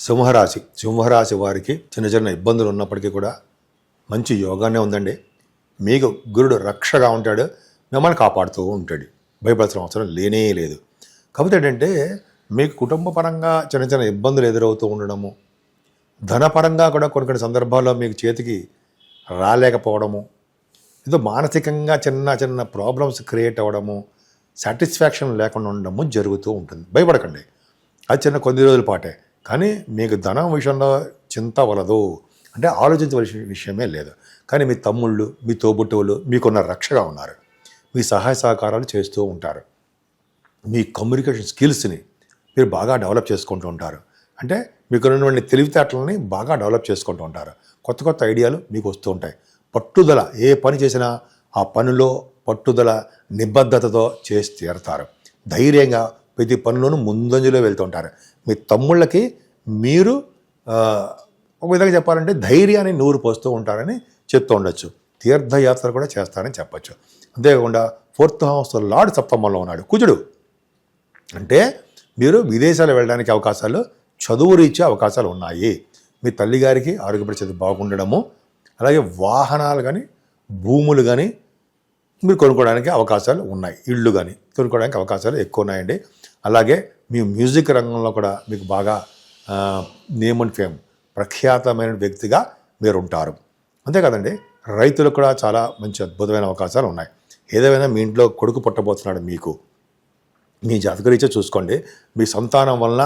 సింహరాశి వారికి చిన్న చిన్న ఇబ్బందులు ఉన్నప్పటికీ కూడా మంచి యోగానే ఉందండి. మీకు గురుడు రక్షగా ఉంటాడు, మిమ్మల్ని కాపాడుతూ ఉంటాడు, భయపడాల్సిన అవసరం లేనే లేదు. కాకపోతే ఏంటంటే మీకు కుటుంబ పరంగా చిన్న చిన్న ఇబ్బందులు ఎదురవుతూ ఉండడము, ధనపరంగా కూడా కొన్ని సందర్భాల్లో మీకు చేతికి రాలేకపోవడము, ఏదో మానసికంగా చిన్న చిన్న ప్రాబ్లమ్స్ క్రియేట్ అవ్వడము, సాటిస్ఫాక్షన్ లేకుండా ఉండడము జరుగుతూ ఉంటుంది. భయపడకండి, అది చిన్న కొద్ది రోజుల పాటే. కానీ మీకు ధనం విషయంలో చింత వలదు, అంటే ఆలోచించవలసిన విషయమే లేదు. కానీ మీ తమ్ముళ్ళు, మీ తోబుట్టువులు మీకున్న రక్షగా ఉన్నారు, మీ సహాయ సహకారాలు చేస్తూ ఉంటారు. మీ కమ్యూనికేషన్ స్కిల్స్ని మీరు బాగా డెవలప్ చేసుకుంటూ ఉంటారు. అంటే మీకున్నటువంటి తెలివితేటలని బాగా డెవలప్ చేసుకుంటూ ఉంటారు. కొత్త కొత్త ఐడియాలు మీకు వస్తూ ఉంటాయి. పట్టుదల, ఏ పని చేసినా ఆ పనిలో పట్టుదల నిబద్ధతతో చేసి తీరతారు. ధైర్యంగా ప్రతి పనిలోనూ ముందంజలో వెళ్తుంటారు. మీ తమ్ముళ్ళకి మీరు ఒక విధంగా చెప్పాలంటే ధైర్యాన్ని నూరు పోస్తూ ఉంటారని చెప్తూ ఉండొచ్చు. తీర్థయాత్ర కూడా చేస్తారని చెప్పచ్చు. అంతేకాకుండా 4th హౌస్ లార్డ్ సప్తమంలో ఉన్నాడు కుజుడు. అంటే మీరు విదేశాలు వెళ్ళడానికి అవకాశాలు, చదువు రీత్యా అవకాశాలు ఉన్నాయి. మీ తల్లిగారికి ఆరోగ్య పరిస్థితి బాగుండడము, అలాగే వాహనాలు కానీ భూములు కానీ మీరు కొనుక్కోవడానికి అవకాశాలు ఉన్నాయి. ఇళ్ళు కానీ కొనుక్కోవడానికి అవకాశాలు ఎక్కువ ఉన్నాయండి. అలాగే మీ మ్యూజిక్ రంగంలో కూడా మీకు బాగా నేమ్ అండ్ ఫేమ్, ప్రఖ్యాతమైన వ్యక్తిగా మీరు ఉంటారు. అంతేకాదండి, రైతులకు కూడా చాలా మంచి అద్భుతమైన అవకాశాలు ఉన్నాయి. ఏదేమైనా మీ ఇంట్లో కొడుకు పుట్టబోతున్నాడు, మీకు మీ జాతకరీత్యా చూసుకోండి. మీ సంతానం వలన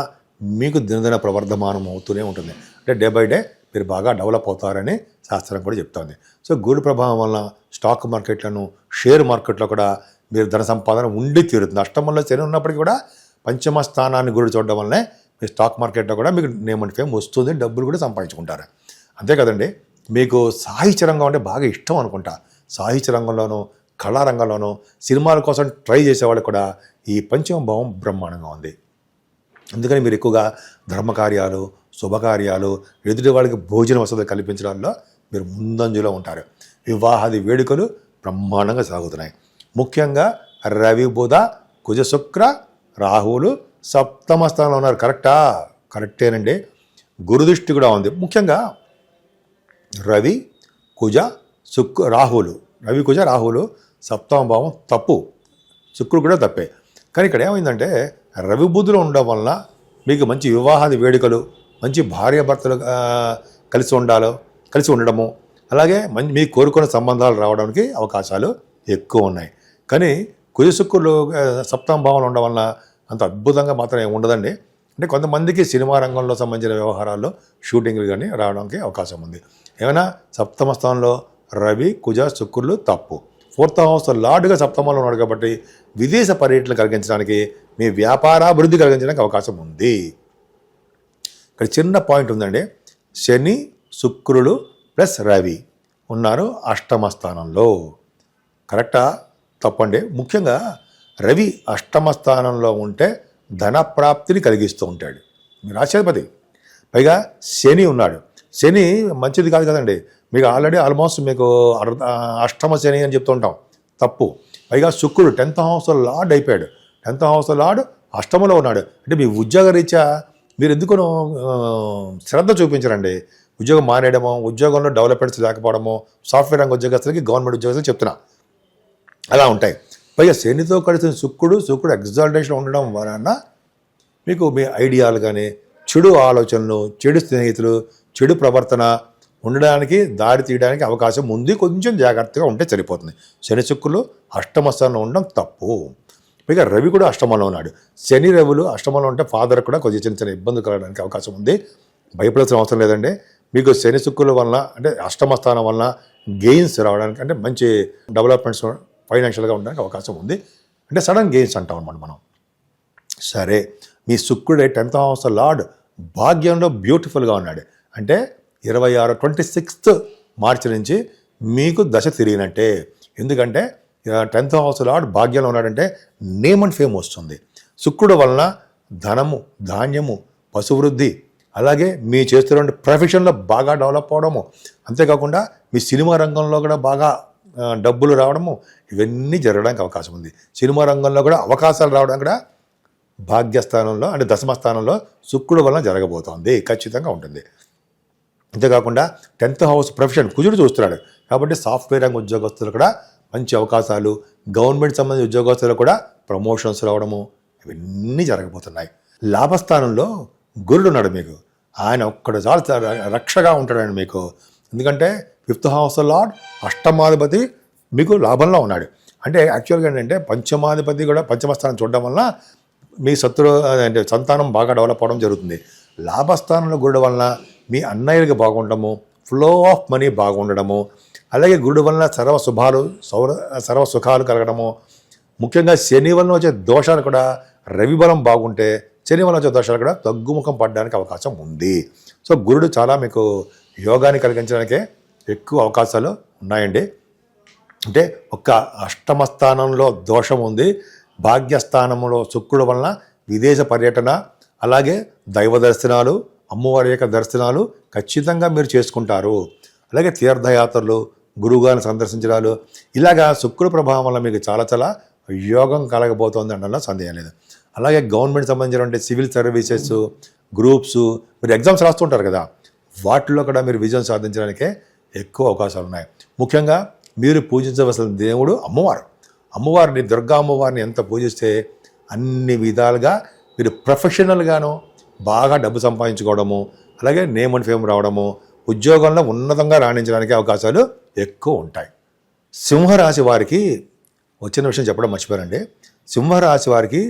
మీకు దినదిన ప్రవర్ధమానం అవుతూనే ఉంటుంది. అంటే డే బై డే మీరు బాగా డెవలప్ అవుతారని శాస్త్రం కూడా చెప్తోంది. సో గురు ప్రభావం వలన స్టాక్ మార్కెట్లను, షేర్ మార్కెట్లో కూడా మీరు ధన సంపాదన ఉండి తీరుతుంది. అష్టమంలో శని ఉన్నప్పటికీ కూడా పంచమ స్థానాన్ని గురుడు చూడడం వల్లనే మీ స్టాక్ మార్కెట్లో కూడా మీకు నేమ్ అండ్ ఫేమ్ వస్తుంది, డబ్బులు కూడా సంపాదించుకుంటారు. అంతే కదండి, మీకు సాహిత్య రంగం అంటే బాగా ఇష్టం అనుకుంటా. సాహిత్య రంగంలోనూ, కళారంగంలోనూ, సినిమాల కోసం ట్రై చేసేవాళ్ళు కూడా ఈ పంచమ భావం బ్రహ్మాండంగా ఉంది. అందుకని మీరు ఎక్కువగా ధర్మకార్యాలు, శుభకార్యాలు, ఎదుటి వాళ్ళకి భోజన వసతులు కల్పించడంలో మీరు ముందంజలో ఉంటారు. వివాహాది వేడుకలు బ్రహ్మాండంగా సాగుతున్నాయి. ముఖ్యంగా రవి, బుధ, కుజ, శుక్ర, రాహువులు సప్తమ స్థానంలో ఉన్నారు. కరెక్టేనండి. గురుదృష్టి కూడా ఉంది. ముఖ్యంగా రవి, కుజ, రాహువులు, రవి, కుజ, రాహువులు సప్తమ భావం తప్పు, శుక్రుడు కూడా తప్పే. కానీ ఇక్కడ ఏమైందంటే రవి బుధులు ఉండడం వలన మీకు మంచి వివాహాది వేడుకలు, మంచి భార్యాభర్తలు కలిసి ఉండడము, అలాగే మీకు కోరుకున్న సంబంధాలు రావడానికి అవకాశాలు ఎక్కువ ఉన్నాయి. కానీ కుజ శుక్రులు సప్తమ భావంలో ఉండడం వలన అంత అద్భుతంగా మాత్రం ఏమి ఉండదండి. అంటే కొంతమందికి సినిమా రంగంలో సంబంధించిన వ్యవహారాల్లో షూటింగ్లు కానీ రావడానికి అవకాశం ఉంది. ఏమైనా సప్తమ స్థానంలో రవి, కుజ, శుక్రులు తప్పు. 4th హౌస్ లార్డ్గా సప్తమంలో ఉన్నాడు కాబట్టి విదేశ పర్యటన కలిగించడానికి, మీ వ్యాపారాభివృద్ధి కలిగించడానికి అవకాశం ఉంది. ఇక్కడ చిన్న పాయింట్ ఉందండి. శని, శుక్రుడు ప్లస్ రవి ఉన్నారు అష్టమ స్థానంలో. కరెక్టా తప్పండి? ముఖ్యంగా రవి అష్టమ స్థానంలో ఉంటే ధనప్రాప్తిని కలిగిస్తూ ఉంటాడు, మీ రాష్ట్రాధిపతి. పైగా శని ఉన్నాడు. శని మంచిది కాదు కదండి. మీకు ఆల్రెడీ ఆల్మోస్ట్ మీకు అష్టమ శని అని చెప్తూ ఉంటాం, తప్పు. పైగా శుక్రుడు 10th హౌస్ లార్డ్ అయిపోయాడు. 10th హౌస్ లార్డ్ అష్టమలో ఉన్నాడు. అంటే మీ ఉద్యోగ రీత్యా మీరు ఎందుకు శ్రద్ధ చూపించరండి. ఉద్యోగం మానేయడమో, ఉద్యోగంలో డెవలప్మెంట్స్ లేకపోవడమో, సాఫ్ట్వేర్ రంగ ఉద్యోగస్తులకి, గవర్నమెంట్ ఉద్యోగస్తులు చెప్తున్నా అలా ఉంటాయి. పైగా శనితో కలిసిన శుక్రుడు ఎగ్జాల్టేషన్ ఉండడం వలన మీకు మీ ఐడియాలు కానీ, చెడు ఆలోచనలు, చెడు స్నేహితులు, చెడు ప్రవర్తన ఉండడానికి, దారి తీయడానికి అవకాశం ఉంది. కొంచెం జాగ్రత్తగా ఉంటే సరిపోతుంది. శని శుక్రులు అష్టమ స్థానంలో ఉండడం తప్పు. పైగా రవి కూడా అష్టమంలో ఉన్నాడు. శని రవులు అష్టమంలో ఉంటే ఫాదర్ కూడా కొంచెం చిన్న చిన్న ఇబ్బందులు కలగడానికి అవకాశం ఉంది. భయపడాల్సిన అవసరం లేదండి. మీకు శని శుక్రుల వలన, అంటే అష్టమ స్థానం వలన గెయిన్స్ రావడానికి, అంటే మంచి డెవలప్మెంట్స్ ఫైనాన్షియల్గా ఉండడానికి అవకాశం ఉంది. అంటే సడన్ గెయిన్స్ అంటాం అన్నమాట మనం. సరే, మీ శుక్రుడే 10th హౌస్ లార్డ్ భాగ్యంలో బ్యూటిఫుల్గా ఉన్నాడు. అంటే 26 మార్చి నుంచి మీకు దశ తిరిగినట్టే. ఎందుకంటే 10th హౌస్ లార్డ్ భాగ్యంలో ఉన్నాడంటే నేమ్ అండ్ ఫేమ్ వస్తుంది. శుక్రుడు వలన ధనము, ధాన్యము, పశువృద్ధి, అలాగే మీ చేస్తున్న ప్రొఫెషన్లో బాగా డెవలప్ అవడము, అంతేకాకుండా మీ సినిమా రంగంలో కూడా బాగా డబ్బులు రావడము, ఇవన్నీ జరగడానికి అవకాశం ఉంది. సినిమా రంగంలో కూడా అవకాశాలు రావడానికి కూడా భాగ్యస్థానంలో అంటే దశమస్థానంలో శుక్రుడు వలన జరగబోతోంది, ఖచ్చితంగా ఉంటుంది. అంతేకాకుండా 10th హౌస్ ప్రొఫెషన్ కుజుడు చూస్తున్నాడు కాబట్టి సాఫ్ట్వేర్ రంగ ఉద్యోగస్తులు కూడా మంచి అవకాశాలు, గవర్నమెంట్ సంబంధించిన ఉద్యోగస్తులు కూడా ప్రమోషన్స్ రావడము ఇవన్నీ జరగబోతున్నాయి. లాభస్థానంలో గురుడు ఉన్నాడు మీకు, ఆయన ఒక్కడు చాలా రక్షగా ఉంటాడండి మీకు. ఎందుకంటే 5th హౌస్ లార్డ్ అష్టమాధిపతి మీకు లాభంలో ఉన్నాడు. అంటే యాక్చువల్గా ఏంటంటే పంచమాధిపతి కూడా పంచమస్థానం చూడడం వల్ల మీ అంటే సంతానం బాగా డెవలప్ అవడం జరుగుతుంది. లాభస్థానంలో గురుడు వలన మీ అన్నయ్యలకు బాగుండడము, ఫ్లో ఆఫ్ మనీ బాగుండడము, అలాగే గురుడు వలన సర్వ సుఖాలు కలగడము. ముఖ్యంగా శని వలన వచ్చే దోషాలు కూడా, రవి బలం బాగుంటే శని వలన వచ్చే దోషాలు కూడా తగ్గుముఖం పడడానికి అవకాశం ఉంది. సో గురుడు చాలా మీకు యోగాన్ని కలిగించడానికే ఎక్కువ అవకాశాలు ఉన్నాయండి. అంటే ఒక్క అష్టమ స్థానంలో దోషం ఉంది, భాగ్యస్థానంలో శుక్రుడు వలన విదేశ పర్యటన, అలాగే దైవ దర్శనాలు, అమ్మవారి యొక్క దర్శనాలు ఖచ్చితంగా మీరు చేసుకుంటారు. అలాగే తీర్థయాత్రలు, గురువుగారిని సందర్శించడాలు, ఇలాగా శుక్ర ప్రభావం వల్ల మీకు చాలా చాలా యోగం కలగబోతోంది అనడంలో సందేహం లేదు. అలాగే గవర్నమెంట్ సంబంధించినటువంటి సివిల్ సర్వీసెస్, గ్రూప్స్, మీరు ఎగ్జామ్స్ రాస్తుంటారు కదా, వాటిల్లో కూడా మీరు విజయం సాధించడానికే ఎక్కువ అవకాశాలు ఉన్నాయి. ముఖ్యంగా మీరు పూజించవలసిన దేవుడు అమ్మవారు. అమ్మవారిని, దుర్గా అమ్మవారిని ఎంత పూజిస్తే అన్ని విధాలుగా మీరు ప్రొఫెషనల్గాను బాగా డబ్బు సంపాదించుకోవడము, అలాగే నేమ్ అండ్ ఫేమ్ రావడము, ఉద్యోగంలో ఉన్నతంగా రాణించడానికి అవకాశాలు ఎక్కువ ఉంటాయి. సింహరాశి వారికి వచ్చిన విషయం చెప్పడం మర్చిపోయారండి. సింహరాశి వారికి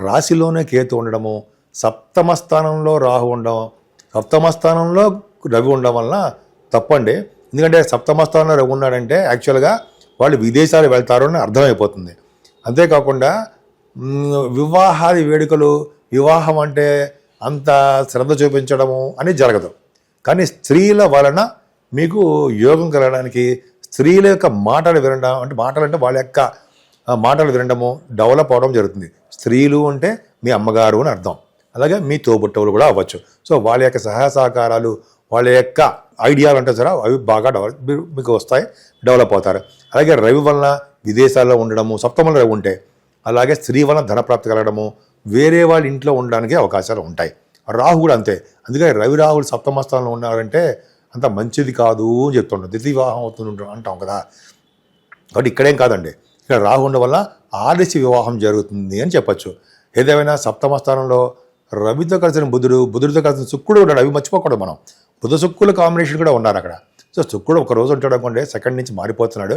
రాశిలోనే కేతు ఉండడము, సప్తమ స్థానంలో రాహు ఉండడం, సప్తమ స్థానంలో రవి ఉండడం వలన తప్పండి. ఎందుకంటే సప్తమ స్థానంలో రవి ఉన్నాడంటే యాక్చువల్గా వాళ్ళు విదేశాలు వెళ్తారు అని అర్థమైపోతుంది. అంతేకాకుండా వివాహాది వేడుకలు, వివాహం అంటే అంత శ్రద్ధ చూపించడము అని జరగదు. కానీ స్త్రీల వలన మీకు యోగం కలగడానికి, స్త్రీల యొక్క మాటలు వినడం, అంటే మాటలంటే వాళ్ళ యొక్క మాటలు వినడము, డెవలప్ అవడం జరుగుతుంది. స్త్రీలు అంటే మీ అమ్మగారు అని అర్థం, అలాగే మీ తోబుట్టవులు కూడా అవ్వచ్చు. సో వాళ్ళ యొక్క సహాయ సహకారాలు, వాళ్ళ యొక్క ఐడియాలు అంటే సరే అవి బాగా మీకు వస్తాయి, డెవలప్ అవుతారు. అలాగే రవి వలన విదేశాల్లో ఉండడము, సప్తమంలో రవి ఉంటే, అలాగే స్త్రీ వలన ధనప్రాప్తి కలగడము, వేరే వాళ్ళ ఇంట్లో ఉండడానికి అవకాశాలు ఉంటాయి. రాహు కూడా అంతే. అందుకని రవి రాహులు సప్తమ స్థానంలో ఉన్నారంటే అంత మంచిది కాదు అని చెప్తుంటాం, ద్వితీయ అవుతుంది అంటాం కదా. కాబట్టి ఇక్కడేం కాదండి, ఇక్కడ రాహు ఉండడం వల్ల ఆలస్య వివాహం జరుగుతుంది అని చెప్పచ్చు. ఏదేమైనా సప్తమ స్థానంలో రవితో కలిసిన బుధుడితో కలిసిన శుక్రుడు ఉన్నాడు, అవి మర్చిపోకూడదు మనం. బుధ శుక్రుల కాంబినేషన్ కూడా ఉన్నారు అక్కడ. సో శుక్రుడు ఒక రోజు ఉంటాడు అనుకోండి, సెకండ్ నుంచి మారిపోతున్నాడు.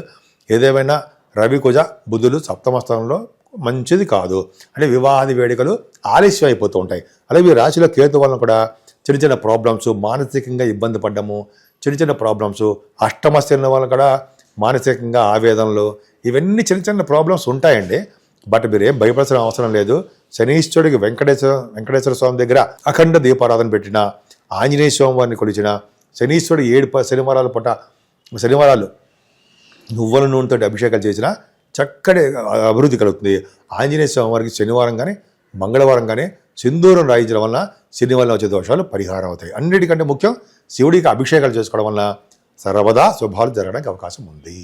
ఏదేమైనా రవి కుజ బుధుడు సప్తమ స్థానంలో మంచిది కాదు. అంటే వివాహాది వేడుకలు ఆలస్యం అయిపోతూ ఉంటాయి. అలాగే ఈ రాశిలో కేతు వలన కూడా చిన్న చిన్న ప్రాబ్లమ్స్, మానసికంగా ఇబ్బంది పడ్డము, చిన్న చిన్న ప్రాబ్లమ్స్, అష్టమ స్థానం వలన కూడా మానసికంగా ఆవేదనలు, ఇవన్నీ చిన్న చిన్న ప్రాబ్లమ్స్ ఉంటాయండి. బట్ మీరు ఏం భయపడాల్సిన అవసరం లేదు. శనీశ్వరుడికి వెంకటేశ్వర స్వామి దగ్గర అఖండ దీపారాధన పెట్టిన, ఆంజనేయ స్వామి వారిని కొలిచిన, శనీశ్వరుడు 7 శనివారాలు నువ్వుల నూనెతో అభిషేకాలు చేసిన చక్కటి అభివృద్ధి కలుగుతుంది. ఆంజనేయ స్వామి వారికి శనివారం కానీ మంగళవారం కానీ సింధూరం రాయించడం వలన శని వల్ల వచ్చే దోషాలు పరిహారం అవుతాయి. అన్నిటికంటే ముఖ్యం శివుడికి అభిషేకాలు చేసుకోవడం వలన సర్వదా శుభాలు జరగడానికి అవకాశం ఉంది.